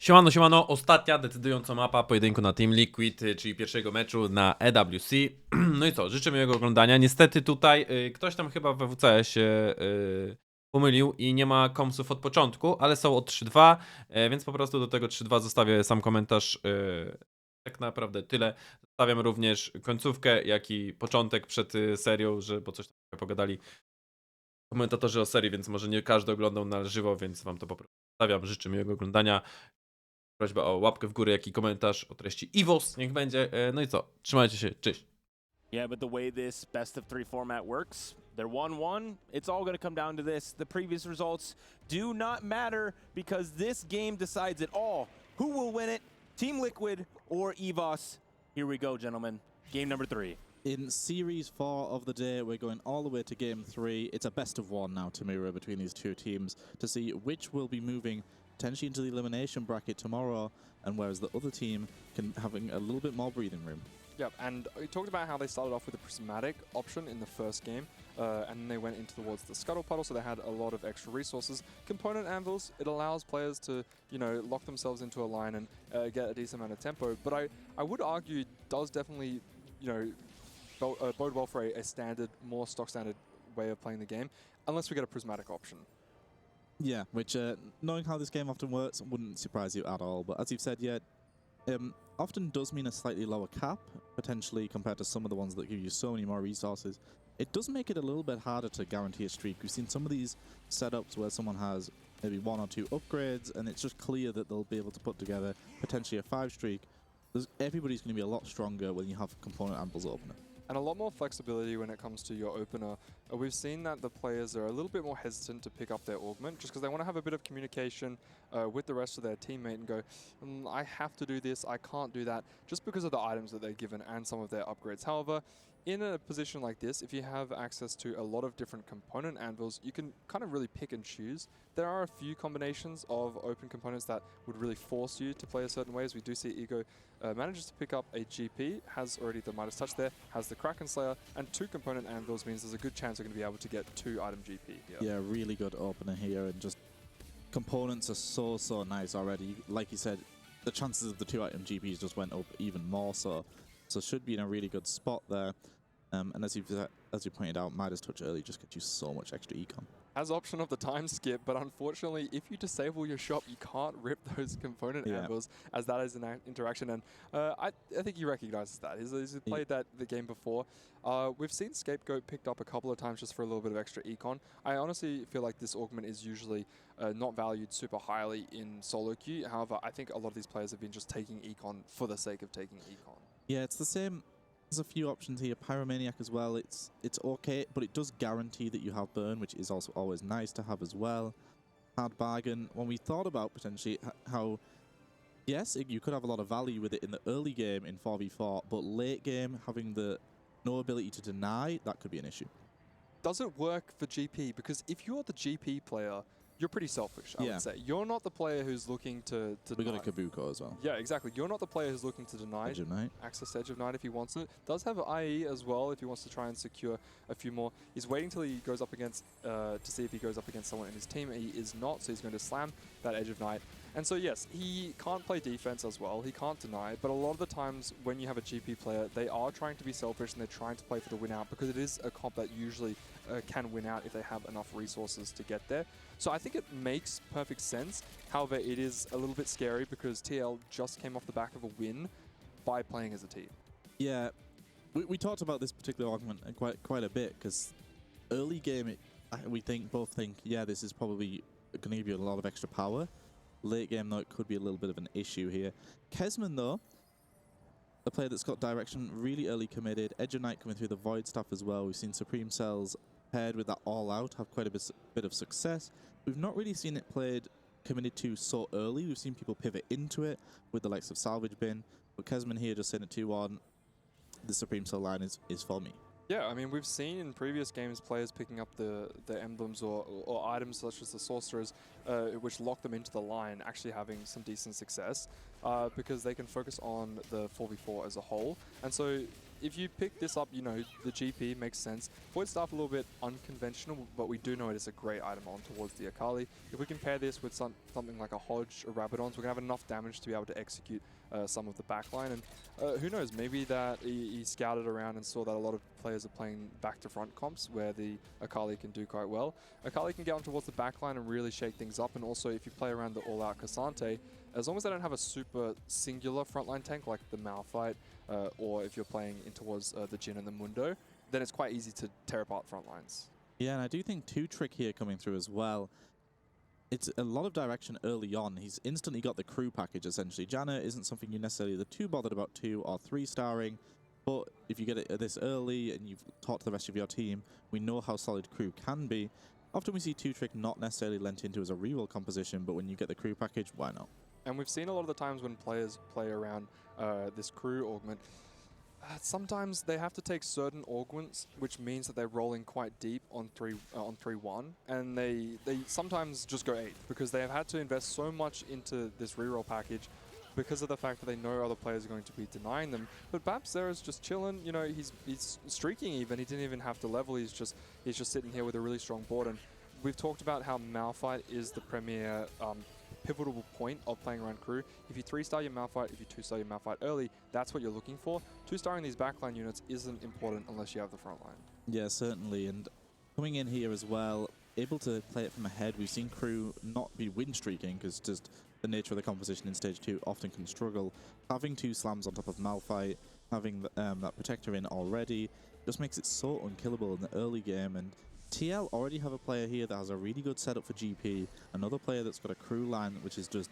Siemano, siemano, ostatnia decydująca mapa pojedynku na Team Liquid, czyli pierwszego meczu na EWC. No i co, życzę miłego oglądania. Niestety tutaj ktoś tam chyba we WC się pomylił i nie ma komsów od początku, ale są od 3.2, więc po prostu do tego 3.2 zostawię sam komentarz. Tak naprawdę tyle. Zostawiam również końcówkę, jak i początek przed serią, że bo coś tam pogadali komentatorzy o serii, więc może nie każdy oglądał na żywo, więc wam to po prostu zostawiam. Życzę miłego oglądania. Prośba o łapkę w górę, jak i komentarz o treści Evos, niech będzie. No i co? Trzymajcie się, cześć. Yeah, but the way this best of three format works, they're 1-1. It's all going to come down to this. The previous results do not matter because this game decides it all. Who will win it? Team Liquid or Evos? Here we go, gentlemen. Game number 3. In Series 4 of the day, we're going all the way to Game 3. It's a best of one now to mirror between these two teams to see which will be moving potentially into the elimination bracket tomorrow, and whereas the other team can having a little bit more breathing room. Yep, and we talked about how they started off with a prismatic option in the first game, and then they went into towards the scuttle puddle, so they had a lot of extra resources. Component anvils, it allows players to, you know, lock themselves into a line and get a decent amount of tempo, but I would argue it does definitely, you know, bode well for a standard, more stock standard way of playing the game, unless we get a prismatic option. Yeah, which knowing how this game often works wouldn't surprise you at all, but as you've said, yeah, often does mean a slightly lower cap, potentially compared to some of the ones that give you so many more resources. It does make it a little bit harder to guarantee a streak. We've seen some of these setups where someone has maybe 1 or 2 upgrades, and it's just clear that they'll be able to put together potentially a 5 streak. Everybody's going to be a lot stronger when you have component anvils opener. And a lot more flexibility when it comes to your opener. We've seen that the players are a little bit more hesitant to pick up their augment just because they want to have a bit of communication with the rest of their teammate and go, I have to do this, I can't do that, just because of the items that they're given and some of their upgrades. However, in a position like this, if you have access to a lot of different component anvils, you can kind of really pick and choose. There are a few combinations of open components that would really force you to play a certain way, as we do see Ego manages to pick up a GP, has already the Midas Touch there, has the Kraken Slayer, and 2 component anvils means there's a good chance they're going to be able to get 2 item GP here. Yeah, really good opener here, and just components are so nice already. Like you said, the chances of the 2 item GPs just went up even more so should be in a really good spot there. And as you pointed out, Midas Touch early just gets you so much extra econ. Has option of the time skip, but unfortunately, if you disable your shop, you can't rip those component anvils, as that is an interaction. And I think he recognizes that. He's played the game before. We've seen Scapegoat picked up a couple of times just for a little bit of extra econ. I honestly feel like this augment is usually not valued super highly in solo queue. However, I think a lot of these players have been just taking econ for the sake of taking econ. Yeah, it's the same. There's a few options here. Pyromaniac as well. It's okay, but it does guarantee that you have burn, which is also always nice to have as well. Hard bargain. When we thought about potentially how, yes, you could have a lot of value with it in the early game in 4v4, but late game having the no ability to deny, that could be an issue. Does it work for GP? Because if you're the GP player, you're pretty selfish, I would say. You're not the player who's looking to We deny. got a Kabuko as well. Yeah, exactly. You're not the player who's looking to deny Edge of Night. access Edge of Night if he wants it. Does have IE as well if he wants to try and secure a few more. He's waiting till he goes up against, to see if he goes up against someone in his team. He is not, so he's going to slam that Edge of Night. And so yes, he can't play defense as well. He can't deny it. But a lot of the times when you have a GP player, they are trying to be selfish and they're trying to play for the win out because it is a comp that usually can win out if they have enough resources to get there. So I think it makes perfect sense. However, it is a little bit scary because TL just came off the back of a win by playing as a team. Yeah, we talked about this particular argument quite a bit because early game, we both think, yeah, this is probably going to give you a lot of extra power. Late game, though, it could be a little bit of an issue here. Kesman, though, a player that's got direction, really early committed. Edge of Night coming through the Void stuff as well. We've seen Supreme Cells paired with that All Out have quite a bit of success. We've not really seen it played committed to so early. We've seen people pivot into it with the likes of Salvage Bin. But Kesman here just saying it 2-1. The Supreme Cell line is for me. Yeah, I mean, we've seen in previous games players picking up the emblems or items such as the Sorcerers, which lock them into the line, actually having some decent success because they can focus on the 4v4 as a whole. And so if you pick this up, you know, the GP makes sense. Void Staff a little bit unconventional, but we do know it is a great item on towards the Akali. If we can pair this with something like a Hodge or Rabadons, we're going to have enough damage to be able to execute some of the backline. And who knows, maybe that he scouted around and saw that a lot of players are playing back to front comps where the Akali can do quite well. Akali can get on towards the backline and really shake things up, and also if you play around the all-out Cassante, as long as they don't have a super singular frontline tank like the Malphite, or if you're playing in towards the Jhin and the Mundo, then it's quite easy to tear apart front lines. Yeah, and I do think 2-Trick here coming through as well. It's a lot of direction early on. He's instantly got the crew package, essentially. Janna isn't something you're necessarily too bothered about 2 or 3 starring, but if you get it this early and you've taught the rest of your team, we know how solid crew can be. Often we see 2-Trick not necessarily lent into as a reroll composition, but when you get the crew package, why not? And we've seen a lot of the times when players play around this crew augment, sometimes they have to take certain augments, which means that they're rolling quite deep on 3-1, and they sometimes just go 8 because they have had to invest so much into this reroll package because of the fact that they know other players are going to be denying them. But Babzera's just chilling, you know, he's streaking even, he didn't even have to level, he's just sitting here with a really strong board. And we've talked about how Malphite is the premier pivotal point of playing around crew. If you 3-star your Malphite, if you 2-star your Malphite early, that's what you're looking for. 2-starring these backline units isn't important unless you have the front line. Yeah, certainly. And coming in here as well, able to play it from ahead. We've seen crew not be win streaking because just the nature of the composition in stage 2 often can struggle. Having 2 slams on top of Malphite, having that protector in already, just makes it so unkillable in the early game. And TL already have a player here that has a really good setup for GP, another player that's got a crew line which is just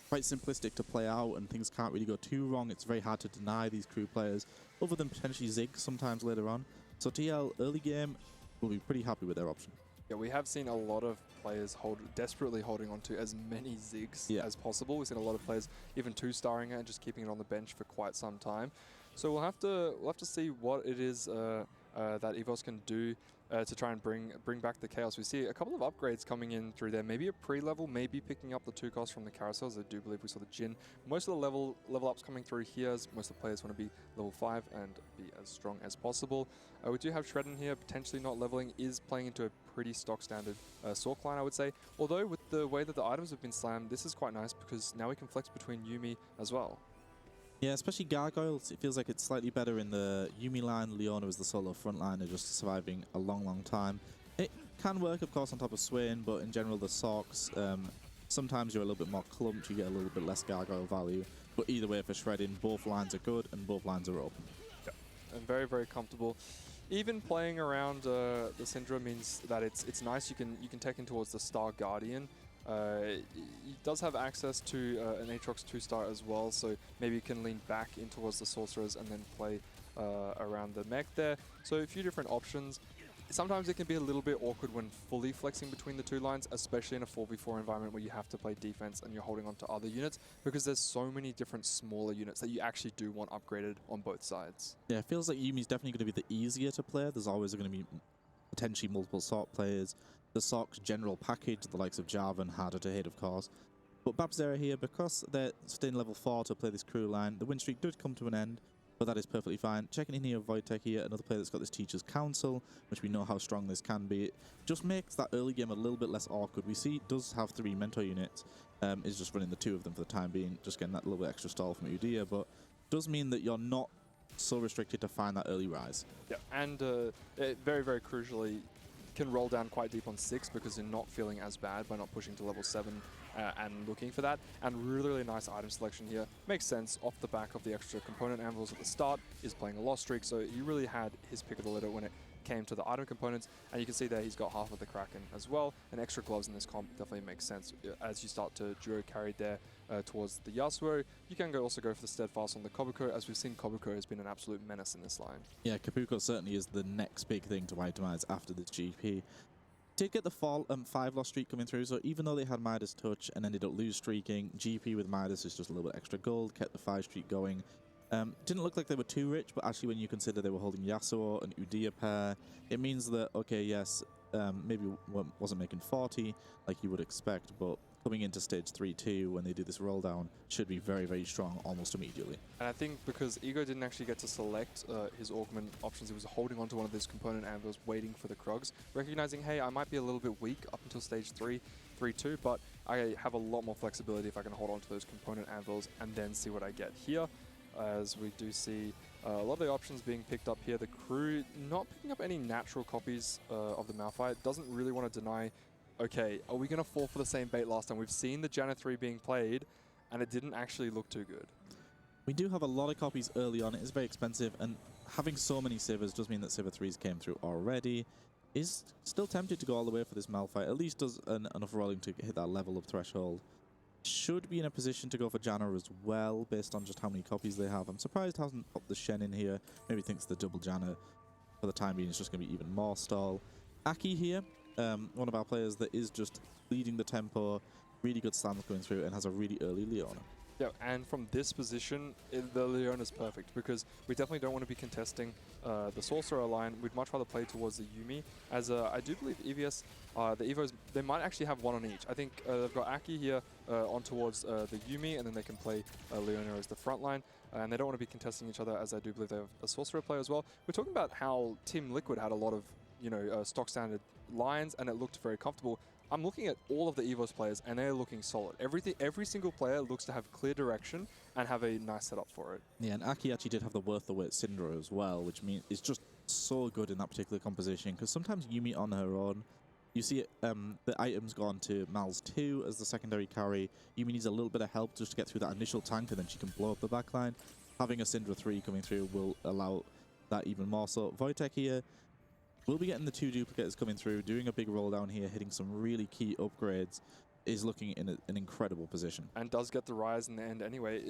quite simplistic to play out and things can't really go too wrong. It's very hard to deny these crew players, other than potentially Zig sometimes later on. So TL early game will be pretty happy with their option. Yeah, we have seen a lot of players desperately holding on to as many Zigs as possible. We've seen a lot of players even 2-starring it and just keeping it on the bench for quite some time. So we'll have to see what it is that Evos can do to try and bring back the chaos. We see a couple of upgrades coming in through there. Maybe a pre-level, maybe picking up the 2 costs from the carousels. I do believe we saw the Jhin. Most of the level ups coming through here, as most of the players want to be level 5 and be as strong as possible. We do have Shredden here, potentially not leveling, is playing into a pretty stock standard Sork line, I would say. Although with the way that the items have been slammed, this is quite nice because now we can flex between Yuumi as well. Yeah, especially Gargoyles. It feels like it's slightly better in the Yuumi line. Leona is the solo frontliner, just surviving a long time. It can work, of course, on top of Swain, but in general, the Sorks, sometimes you're a little bit more clumped, you get a little bit less Gargoyle value. But either way, for shredding, both lines are good and both lines are open. Yeah, and very comfortable. Even playing around the Syndra means that it's nice. You can tech in towards the Star Guardian. He does have access to an Aatrox 2-star as well, so maybe you can lean back in towards the Sorcerers and then play around the mech there. So a few different options. Sometimes it can be a little bit awkward when fully flexing between the 2 lines, especially in a 4v4 environment where you have to play defense and you're holding on to other units, because there's so many different smaller units that you actually do want upgraded on both sides. Yeah, it feels like Yuumi's definitely going to be the easier to play. There's always going to be potentially multiple Sork players. The Sork's general package, the likes of Jarvan, harder to hit, of course. But Babzera here, because they're staying level 4 to play this crew line, the win streak did come to an end, but that is perfectly fine. Checking in here, Voidtech here, another player that's got this Teacher's Council, which we know how strong this can be. It just makes that early game a little bit less awkward. We see it does have 3 mentor units, is just running the 2 of them for the time being, just getting that little bit extra stall from Udyr, but does mean that you're not so restricted to find that early rise. Yeah, and very crucially, can roll down quite deep on 6 because you're not feeling as bad by not pushing to level 7 and looking for that. And really nice item selection here. Makes sense off the back of the extra component anvils at the start. Is playing a lost streak, so he really had his pick of the litter when it came to the item components. And you can see there he's got half of the Kraken as well. And extra gloves in this comp definitely makes sense as you start to duo carry there towards the Yasuo. You can also go for the Steadfast on the Kobuko, as we've seen Kobuko has been an absolute menace in this line. Yeah, Kabuko certainly is the next big thing to itemize after this GP. Did get the 5 loss streak coming through, so even though they had Midas touch and ended up lose streaking, GP with Midas is just a little bit extra gold, kept the 5 streak going. Didn't look like they were too rich, but actually when you consider they were holding Yasuo and Udyr pair, it means that, okay, yes, maybe wasn't making 40 like you would expect, but coming into stage 3-2 when they do this roll down should be very, very strong almost immediately. And I think because Ego didn't actually get to select his augment options, he was holding onto one of these component anvils, waiting for the Krugs, recognizing, hey, I might be a little bit weak up until stage 3-2, but I have a lot more flexibility if I can hold onto those component anvils and then see what I get here. As we do see a lot of the options being picked up here. The crew not picking up any natural copies of the Malphite. Doesn't really want to deny, okay, are we going to fall for the same bait last time? We've seen the Janna 3 being played, and it didn't actually look too good. We do have a lot of copies early on. It is very expensive, and having so many Sivers does mean that Siver 3s came through already. Is still tempted to go all the way for this Malphite. At least does enough rolling to hit that level of threshold. Should be in a position to go for Janna as well, based on just how many copies they have. I'm surprised he hasn't popped the Shen in here. Maybe thinks the double Janna for the time being is just going to be even more stall. Aki here, one of our players that is just leading the tempo, really good slams going through, and has a really early Leona. Yeah, and from this position, the Leona's perfect because we definitely don't want to be contesting the Sorcerer line. We'd much rather play towards the Yuumi, as I do believe EVS, the Evos, they might actually have one on each. I think they've got Aki here on towards the Yuumi, and then they can play Leona as the front line. And they don't want to be contesting each other, as I do believe they have a Sorcerer player as well. We're talking about how Team Liquid had a lot of, stock standard lines, and it looked very comfortable. I'm looking at all of the Evos players, and they're looking solid. Every single player looks to have clear direction and have a nice setup for it. Yeah, and Aki actually did have the worth the weight Syndra as well, which means it's just so good in that particular composition. Because sometimes Yuumi on her own, you see the items go on to Mal's 2 as the secondary carry. Yuumi needs a little bit of help just to get through that initial tank, and then she can blow up the backline. Having a Syndra 3 coming through will allow that even more. So Wojtek here, we'll be getting the 2 duplicators coming through, doing a big roll down here, hitting some really key upgrades. Is looking in an incredible position. And does get the rise in the end anyway.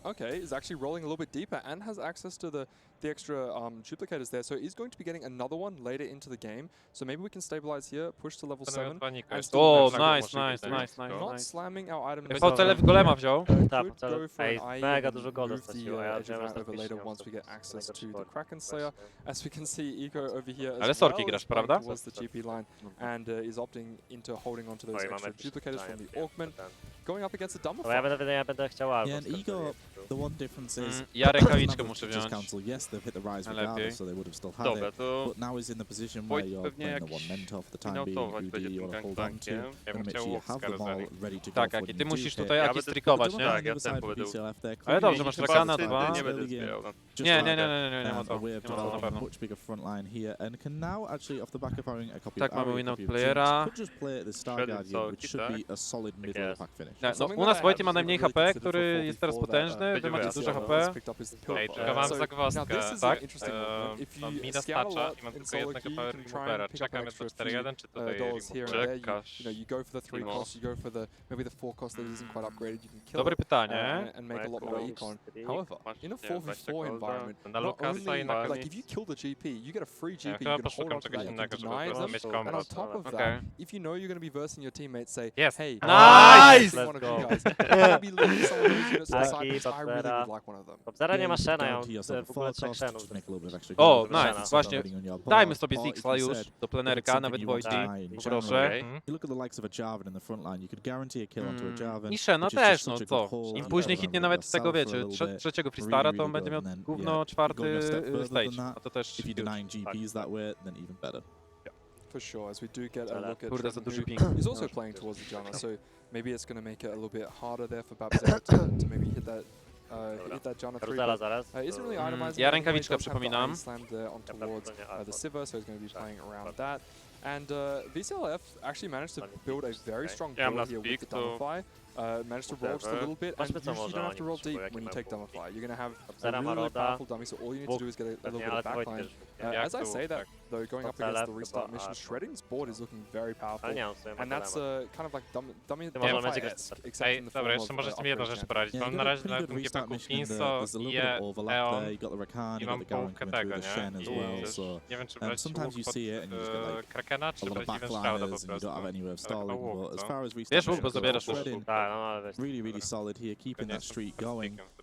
Okay, is actually rolling a little bit deeper and has access to the extra duplicators there. So he's going to be getting another one later into the game. So maybe we can stabilize here, push to level 7. And still O, manage nice. not slamming our items. Po cele w golema wziął. Could Tak, go for ej, an IE mega and dużo golda move the straciła, ja edge of wziąłem that over later statystycznie, once we get to access to tego the Kraken Slayer. czwórka. As we can see, Eco over here Ale as Sorki well grasz, is playing prawda? towards the GP line and is opting into holding onto those Oj, extra mamy duplicators from the pytanie, Augment. ten. Going up against the No ja będę chciał albo. Yeah, and Ego, the one difference is... Ja rękawiczkę Another muszę Judges wziąć. Council, yes, they've hit the rise Najlepiej. regardless, so they would have still had Dobra, it. to But now is in the position where Wojt you're pewnie playing the one jakiś mentor for the time being, inautować UD będzie you tym want to hold on to, gangplankiem. Ja bym and make chciał sure you have the Łowska ball rozegrać. ready to go Tak, for Aki, when ty you do musisz hit. tutaj Ja Aki będę- strikować, nie? Tak, ja tempo będę... Ale dobrze, masz Rakana Chyba 2. nie będę zbierał. Nie ma co. Away Nie of ma co na pewno. much bigger front line here, and can now actually off the back of having a copy Tak, of mamy Ari, a win-out copy of playera. Jinx, could just play at the Star Shredded Guardian, which Soki, should tak? be a solid middle of the pack finish. No, Something u that nas I Wojty ma actually najmniej really HP, considered który before jest teraz that, potężny, wy będzie macie miał dużo to. HP. picked up his Ej, pill. czekam So, zagwozdkę. now this is Tak? an interesting movement. If Mam you mida scout a stacza lot i mam in tylko solo jednego queue, you power can try removera. and pick up Czekamy extra to few 4-1, czy tutaj dollars here and remover? there. Czekasz. You go for the 3 No. cost, you go for the maybe the 4 cost that isn't quite upgraded. You can kill Dobre it pytanie. and make a lot more econ. However, Masz, in a nie wiem, 4v4 golda, environment, na not Lukasa i only na like if you koniec. kill the GP, you get a free Ja GP. chyba You can hold poszukam on to czegoś that, you innego, can żeby deny po prostu them. mieć And kombo. on top of Okay. that, if you know you're going to be versing your teammates, say, Jest. hey, Nice! one of Let's you go. guys. Maybe lose some of those units Taki, aside because I really Barbera. would like one of them. Zara nie ma Yeah, you Shena, ja guarantee mam yourself w ogóle four 3 costs, Shenów. just make a little bit of extra O, gold, nice, so właśnie. somebody on your board. Dajmy sobie Or, Ziggs like you już said, do if plenerka, it's nawet something you want to Wojty. try in Poproszę. general, Okej. you look at the likes of a Jarvan in the front line, you could guarantee a kill onto a Jarvan. I Shena which is just też, no such a co? good hold. Im You później can hitnie run nawet with tego, yourself for a wiecie, little bit. trzeciego freestara, to on really będzie miał good, and then, gówno yeah, czwarty going a step further stage. than that, A to też If you're huge. denying GPs that way, then even better. For sure, as we do get a Zara. look at Kurde, za Trevor, duży who ping. is also playing towards the Janna, so maybe it's going to make it a little bit harder there for Babzera to maybe hit that Janna 3. Karuzela But, zaraz. isn't really Mm, itemizing. ja anyway, rękawiczkę does have the przypominam. iron slam there on towards the Sivir, so he's going to be Tak, playing around that. And VCLF actually managed to build a very strong Ja mam build na here with the speak, to Dumbify. Managed to roll just a little bit, and Zobaczmy, co usually you może don't have to oni roll deep potrzebują, when you jakie take mają Dumbify. You're going to have a Zera ma really, really Roda, powerful dummy, so all you need to do is get a little pewnie, bit ale of to Wojt backline. też. Jak As I to say that, tak. though, going up Pozostałe against the chyba, restart a, mission, to- Shredding's board is looking very powerful. Ale nie mam sobie And that's kind of like dummy Ty może Dumbify-esque, Magic except Ej, in the dobra, form jeszcze of możecie mi jedną upgrade rzecz champion. poradzić. Yeah, Mam you na got a razie pretty na good tym restart GP-ku mission in there. Kinso There's a little i bit of overlap Eon. there. You got the Rakan, I you mam got the Garen połówkę coming through, tego, the Shen as nie? well. I So nie wiem, czy um, brać sometimes łuk you pod see it and you just get like Krakena, a czy lot of brać Even Shrouda po backliners and you prostu. don't have any way of Ale chyba stalling. łuk, But as co? far as restart Bierz łuk, mission bo goes, zabierasz łuk. Shredding Tak, no ale weź. really, really solid here, keeping Nie that jestem streak super going. stickiem w tym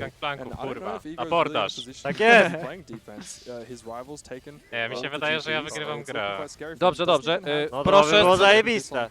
gank flanków, And I don't know kurwa. if Ego's really in a Abordaż. position Tak to jest. be playing defense. His rivals taken Nie, mi się both the wydaje, że ja GPs. wygrywam It's looking grę. quite scary for him. Dobrze, Doesn't dobrze. even have No to Proszę by było z- zajebiste.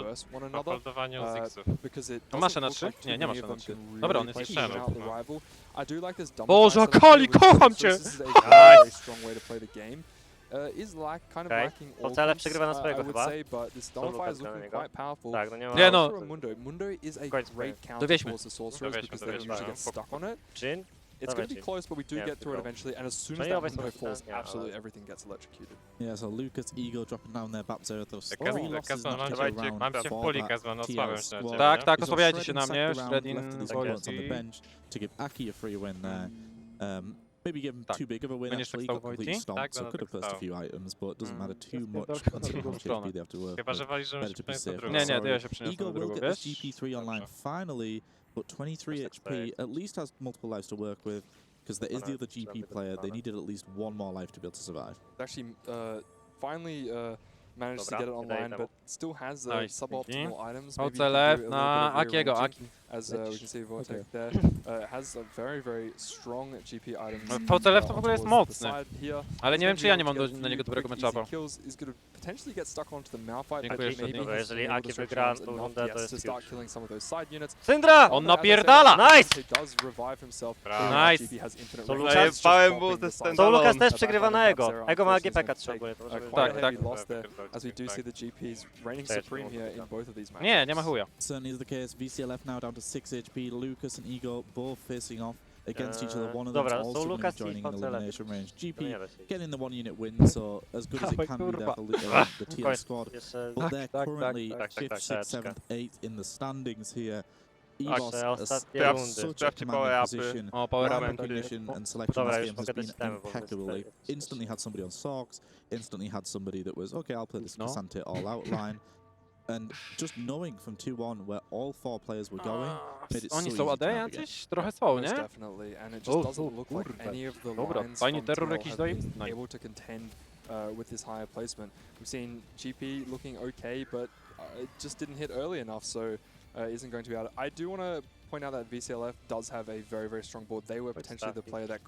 reverse one Po another. holdowaniu Ziggsów. Because it No masz doesn't na look 3? like too Nie, nie many masz of na them 3. can Dobra, really on jest play jakiś out the no. rival. I do like this double Boże, buy setup Akali, here with kocham Sorceress. cię! This is a very Nice. strong way to play the game. Is lack kind of Okej. lacking all Sociale keeps, przegrywa na I swojego would chyba. say, but this double Lukas fire is gra na looking niego. quite powerful. Tak, no nie ma... Nie, no. For Mundo. Mundo is a Koniec great swojego. counter Dowieźmy. towards the Sorceress Dowieźmy, because they dowieźmy. usually get stuck on it. Jin? It's going to be Dawajcie. close, but we do Nie, get through it tylko. eventually, and as soon To as nie that obecnie Mundo pytanie, falls, ale- absolutely everything gets electrocuted. Yeah, so Lucas, Ego dropping down their Bap Zero. Those Kezman, three losses Kezman, not mam to cię, round mam cię w for puli, that Kezman, TL osłabiam się na squad. ciebie. Tak, nie? tak, He's osłabiajcie się Shredding na stuck mnie. around, Shredding left with his woli opponents on the ci. bench to give Aki a free win there. maybe give him Tak. too big of a win. Będziesz Actually, tak got stał, completely Wojty? stomped, Tak, so będę could have tak lost a stał. few items, but it doesn't matter too jest much pierdolka na considering how drugą much stronę. HP they have to work Chyba, with. że walisz, żebym Better się to be przeniósł na safe. drugą. Nie, nie, to ja Sorry. się przeniosę Eagle na will drugą, get this wiesz? GP3 online finally, but 23 Just HP expect. at least has multiple lives to work with, because there is the other Dobra, GP player. They needed at least one more life to be able to survive. Actually, finally managed to Dobra, get it wydaje online, temu. but still has Nice, suboptimal items. O Maybe he could do CLF a little na bit of Akiego, rearranging, Aki. as we can see Vortex Okay. there has a very strong GP items. VCLF to w ogóle jest towards the mocny. side here. Ale nie wiem, czy ja nie mam He's na gonna be niego able to dobrego get a few matchupa. quick, easy kills. He's going to potentially get stuck onto the Malphite. Dziękuję but jeszcze, maybe Dobra, he's jeżeli able to Aki stretch wygra rounds tą enough, rundę, to yes, jest to start huge. killing some of those side units. Syndra! On As I said, napierdala! Nice! He does revive himself. Brawo. Nice. GP has infinite So range. Lucas- Just Zajebałem popping mu the ze side. stand So Lucas alone. też przegrywa na Ego. Ego ma AGP trzeba ogólnie. to może Quite Tak, a tak. heavy loss there, as we do see the GPs reigning Cześć, supreme here in both of these matches. Nie, nie ma chuja. Certainly is the case. VCLF now down to 6 HP. Lucas and Eagle both facing off against each other. One of them Dobra, is so also going to Lucas be joining i in VCLF. elimination range. To GP nie da się. getting the 1 unit win, so as good as it Dawaj, can be there kurwa. for the TL Spokojnie. squad. Jeszcze But they're tak, currently tak, 5th, tak, 6th, tak. 7th, 8th in the standings here. Jeszcze Evos are ostatnie Sprawdź- rundy. such a sprawdźcie commanding power-upy. position. O, power Line up. recognition and selection Dobra, this już game has mogę been systemy, bo impeccable. They jest- instantly had somebody on Sox, instantly had somebody that was, okay, I'll play this No. Cassante all-out line. And just knowing from 2-1 where all 4 players were going, made it so Oni easy są to AD navigate. jacyś? Trochę są, Most nie? definitely, and it just O, doesn't look like kurde. any of the Dobra, lines fajny from terror TL jakiś have daje? been Nice. able to contend with this higher placement. We've seen GP looking okay, but it just didn't hit early enough, so isn't going to be able to. I do want to point out that VCLF does have a very strong board. They were potentially the player that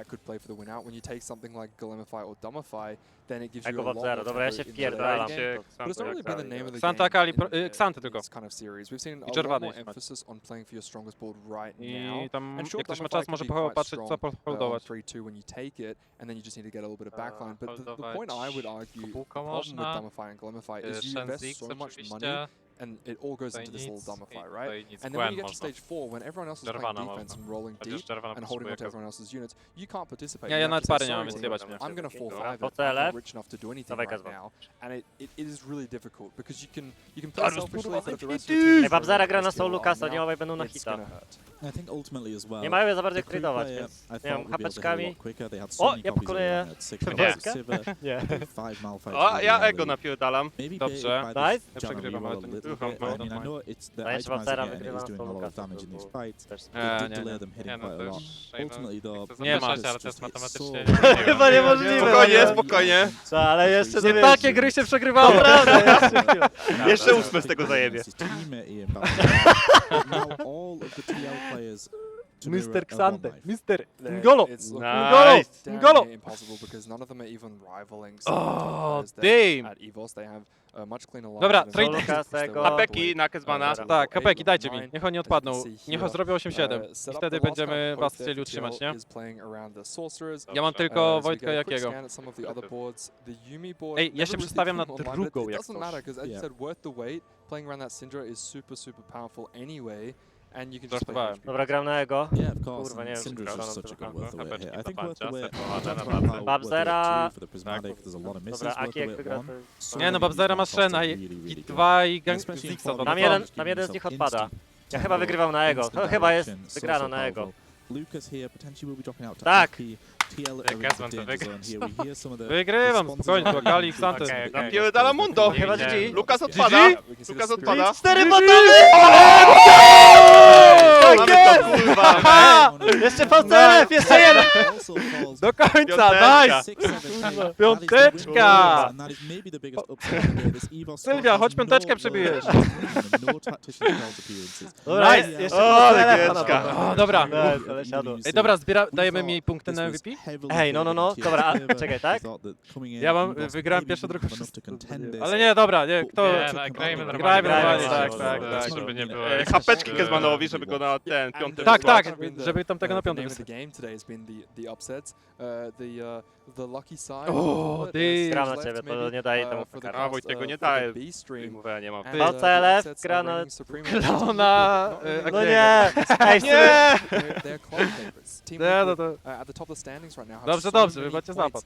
could play for the win out. When you take something like Golemify or Dumbify, then it gives you Ego a lot w more zero. Dobra, ja się tempo in the late wpierdalam. game. Dajcie But it's not really been the Xanty. name of the Xanta, game Kali, in, Xanty tylko. this kind of series. We've seen a lot czerwony more jest mecz. emphasis on playing for your strongest board right I now. tam, And sure, jak ktoś ma Dumbify czas, can może be pochował quite patrzeć, co strong, on holdować. 3-2 when you take it, and then you just need to get a little bit of backline. But the holdować point I would argue, the kółko problem with można. Dumbify and Golemify is you Shen invest Ziggs so much money, oczywiście. and it all goes Tutaj into this little nic. Dumbify, I right? tutaj nic. And then when you Gwen get to można. stage 4, when everyone else is playing Czerwana defense można. and rolling deep, Chociaż czerwona and holding on to potrzebuje everyone else's units, you can't participate. Ja You nawet have to pary say, nie mam, sorry, więc jebać mnie. I'm going to 4-5 it. Po I'm CLF. not rich enough to do anything Dawaj, right Kazma. now. And it is really difficult because you can play Ale selfishly, kurwa, but if the rest of your team Ej, is Babzera running gra na STL Soul Lucasa, now, nie obaj będą na it's hita. gonna hurt. I think ultimately as well. Nie mają za bardzo the jak crew tradeować, player, więc I nie thought wiem, would be able to hit a hapeczkami. lot quicker. They had so O, many ja copies pokonuję early on. They had 6 Nie. copies of Sivir, Nie. 5 Malphite. O, ja Ego napierdalam. Maybe Dobrze. baited by Nice. this Ja Jana przegrywam, reroll ale a to little nie bit. słucham, I mean, I know it's the Dajesz itemizing Waltera, again, and wygrywa he's na doing a Soul lot of Lucasa. damage in these fights. Też But it Nie, did nie, delay nie. them hitting Nie no, quite to a lot. już Ultimately though, Nie ma. ale to jest just hit matematycznie so nie Chyba wiem. niemożliwe. Spokojnie, no. spokojnie. Co, ale jeszcze Nie to takie gry się przegrywało. Naprawdę, jeszcze chwilę. Jeszcze 8 z tego zajebie. Mr. Xante, Mr. There, Ngolo. it's looking Nice. damn Ngolo. near impossible because none of them are even rivaling some of the top Oh, players there damn. at Evos. They have a much cleaner line. Dobra, than trade- them. Lucas, Push their Ego. way all the Apeki way, na Kezbana. to Tak, level kapeki, 8, dajcie level mi. 9. Niech oni odpadną. Niech zrobią 8-7. Set I up wtedy the last będziemy kind of was hope chcieli that utrzymać, TL nie? is playing around the sorcerers. Ja mam Dobrze. tylko As we Wojtka get a quick Jakiego. scan at some of the other boards, the Yumi board Ej, ja never się really przestawiam na came online, but drugą it jak doesn't coś. matter because as you Yeah. said, worth the wait. Playing around that Syndra is super powerful anyway, and you can just play Żartowałem. HP. Dobra, gram na Ego. Yeah, of course. Kurwa, and nie wiem, Syndra's czy just gra such a na good worth the wait Apeczki here. I think do worth the pancia, wait. sepowane Talked na about how tacy. Babzera- worth the wait 2 for the Prismatic. There's a lot of misses. Dobra, Worth Aki the jak wait wygra 1. to... So Nie no, many Babzera ma people have Shena to i really, really Hit good. 2 i Gang Especially in Zixa form, to Tam you jeden, can't tam give jeden z yourself nich odpada. instant Ja tempo, chyba wygrywam na Ego. instant To chyba jest direction, so, wygrana so na Ego. powerful. Lucas here potentially will be dropping out to Tak. Aki. TL Jak are in Gazman the to danger wygra. zone here. We hear some of the Wygrywam, responses spokojnie, on to Kali i the Xante. Okej, okej. Napierdala Mundo. Chyba Nie. GG. Lukas GG? odpada. We can see Lukas the odpada. 4 batony! Mamy to, kurwa. Jeszcze VCLF, jeszcze jeden! Do końca, Piąteczka. nice! Piąteczka! Piąteczka! Sylwia, chodź piąteczkę przebijesz. Dobra, Nice. jeszcze O, VCLF -a legieczka. na O, dobra. Nice, ale siadło. Ej, dobra, dajemy mi punkty na MVP? Ej, no, dobra, a, czekaj, tak? Ja mam, wygrałem pierwsze, drugie, Ale nie, dobra, nie, kto... Nie, no, grajmy normalnie. Grajmy normalnie, tak. Żeby nie było... Hapeczki Kezmanowi, żeby go na ten piąty Tak, wysłać. tak, żeby tam tego na the piąty name of the wysłać. game today has been the upsets. The lucky side. Oh, ty. Gram na ciebie, to nie daje temu karty. A, Wojtego nie daje. Mówię, ja nie mam. Ty. VCLF gra na- Klona, No nie! Ej, Nie! They're close favorites. Team Nie, no Liquid, to... at the top of the standings right now. have Dobrze, so dobrze, many wy macie points, zapad.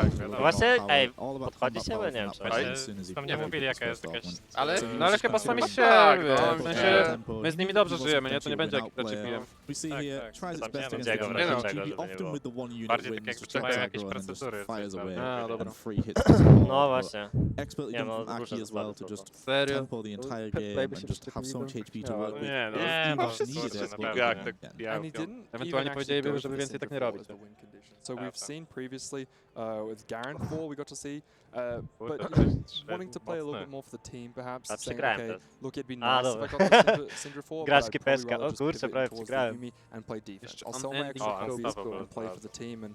tak, wiadomo. Właśnie, ej, podchodzi się, bo nie wiem, czy Tam nie mówili, jaka jest jakaś... Ale No ale chyba sami się, Tak, w no, sensie, my z nimi dobrze żyjemy, nie? To nie będzie jakiś przeciwnikiem. We see Tak, here, tak. tries its Tam best nie against Diego the wreszcie GG, czego, żeby nie often było. with the one unit Bardziej tak wins, jakby just trzymają checks jakieś aggro and then procedury, just fires tak, away A, dobra. and free hits to score. No właśnie. Expertly Nie, done no, from duże Aki as well zasady to to just Serio? tempo the entire Pep game Baby and się just have so much przyczepili HP to work with. Nie, no. Nie, Evos wszyscy needed na it, pewno. but Jak again, tak yeah. And he białko. didn't Ewentualnie even powiedzieliby, actually go żeby for the więcej tak nie center robić. four as the win condition. So Tak, we've tak. seen previously with Garen 4, we got to see, but Kurde, you know, trzy wanting to play a little mocne. bit more for the team, perhaps A saying, przegrałem okay, teraz. look, it'd be A, nice dobra. if I got the Syndra 4, Gracz but I'd probably kiepska. rather O just kurczę, pivot prawie towards the przegrałem. Yumi and play defense. Jeszcze I'll sell my unending extra O, copies unstoppable and play for bardzo. the team, and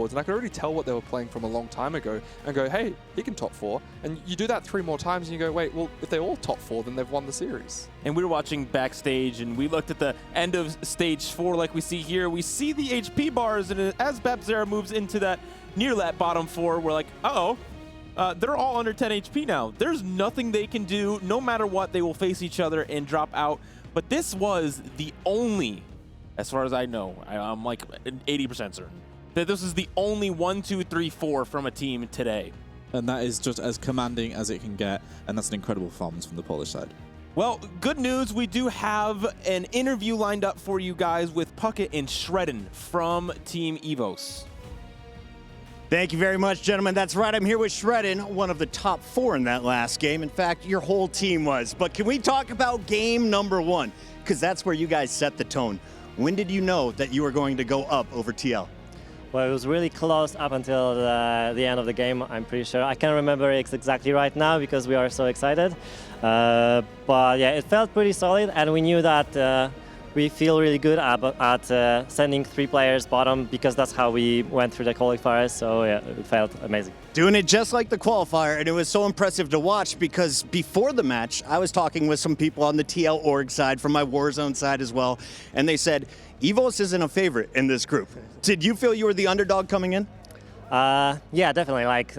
forwards, and I could already tell what they were playing from a long time ago, and go, hey, he can top 4, and you do that 3 more times and you go, wait, well, if they're all top 4, then they've won the series. And we were watching backstage, and we looked at the end of stage 4 like we see here. We see the HP bars, and as Babzera moves into that near that bottom 4, we're like, uh-oh, they're all under 10 HP now. There's nothing they can do. No matter what, they will face each other and drop out. But this was the only, as far as I know, I'm like 80% certain, that this is the only 1, 2, 3, 4 from a team today. And that is just as commanding as it can get, and that's an incredible performance from the Polish side. Well, good news. We do have an interview lined up for you guys with Puckett and Shredden from Team Evos. Thank you very much, gentlemen. That's right. I'm here with Shredden, one of the top 4 in that last game. In fact, your whole team was. But can we talk about game number 1? Because that's where you guys set the tone. When did you know that you were going to go up over TL? Well, it was really close up until the end of the game, I'm pretty sure. I can't remember it exactly right now because we are so excited. But yeah, it felt pretty solid, and we knew that we feel really good at sending 3 players bottom because that's how we went through the qualifiers, so yeah, it felt amazing. Doing it just like the qualifier, and it was so impressive to watch because before the match, I was talking with some people on the TL org side, from my Warzone side as well, and they said, Evos isn't a favorite in this group. Did you feel you were the underdog coming in? Yeah, definitely. Like,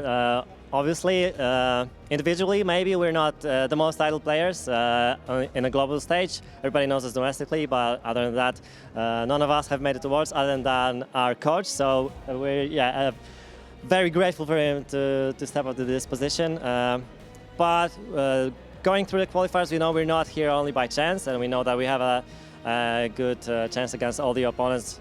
obviously, individually, maybe we're not the most idle players in a global stage. Everybody knows us domestically, but other than that, none of us have made it towards other than our coach. So we're very grateful for him to step up to this position. But going through the qualifiers, we know we're not here only by chance, and we know that we have a good chance against all the opponents.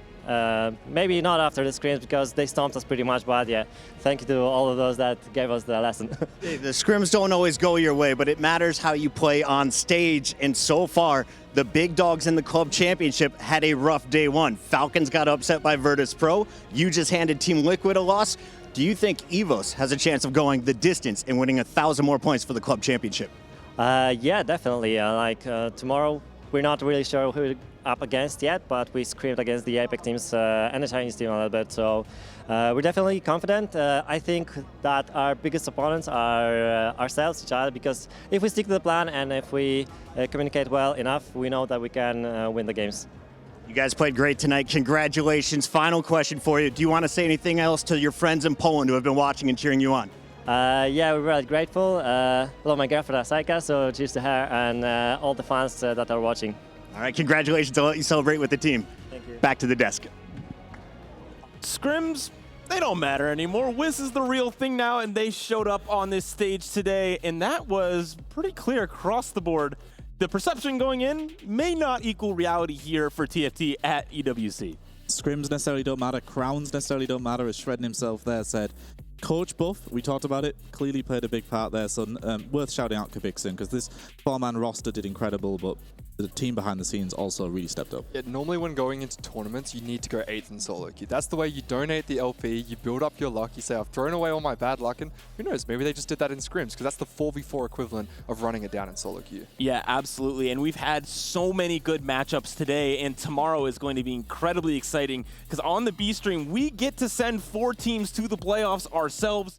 Maybe not after the scrims because they stomped us pretty much, but yeah, thank you to all of those that gave us the lesson. The scrims don't always go your way, but it matters how you play on stage, and so far, the big dogs in the club championship had a rough day 1. Falcons got upset by Virtus Pro. You just handed Team Liquid a loss. Do you think Evos has a chance of going the distance and winning 1,000 more points for the club championship? Yeah, definitely. Tomorrow, we're not really sure who we're up against yet, but we screamed against the Apex teams and the Chinese team a little bit, so we're definitely confident. I think that our biggest opponents are ourselves, each other, because if we stick to the plan and if we communicate well enough, we know that we can win the games. You guys played great tonight. Congratulations. Final question for you. Do you want to say anything else to your friends in Poland who have been watching and cheering you on? Yeah, we're really grateful. Love my girlfriend, Asaika, so cheers to her and all the fans that are watching. All right, congratulations. I'll let you celebrate with the team. Thank you. Back to the desk. Scrims, they don't matter anymore. Wiz is the real thing now, and they showed up on this stage today, and that was pretty clear across the board. The perception going in may not equal reality here for TFT at EWC. Scrims necessarily don't matter. Crowns necessarily don't matter, as Shredden himself there said. Coach buff, we talked about it, clearly played a big part there, so worth shouting out Kabixin, because this 4-man roster did incredible, but the team behind the scenes also really stepped up. Yeah, normally when going into tournaments, you need to go 8th in solo queue. That's the way you donate the LP, you build up your luck, you say, I've thrown away all my bad luck, and who knows, maybe they just did that in scrims, because that's the 4v4 equivalent of running it down in solo queue. Yeah, absolutely. And we've had so many good matchups today, and tomorrow is going to be incredibly exciting, because on the B stream, we get to send 4 teams to the playoffs ourselves.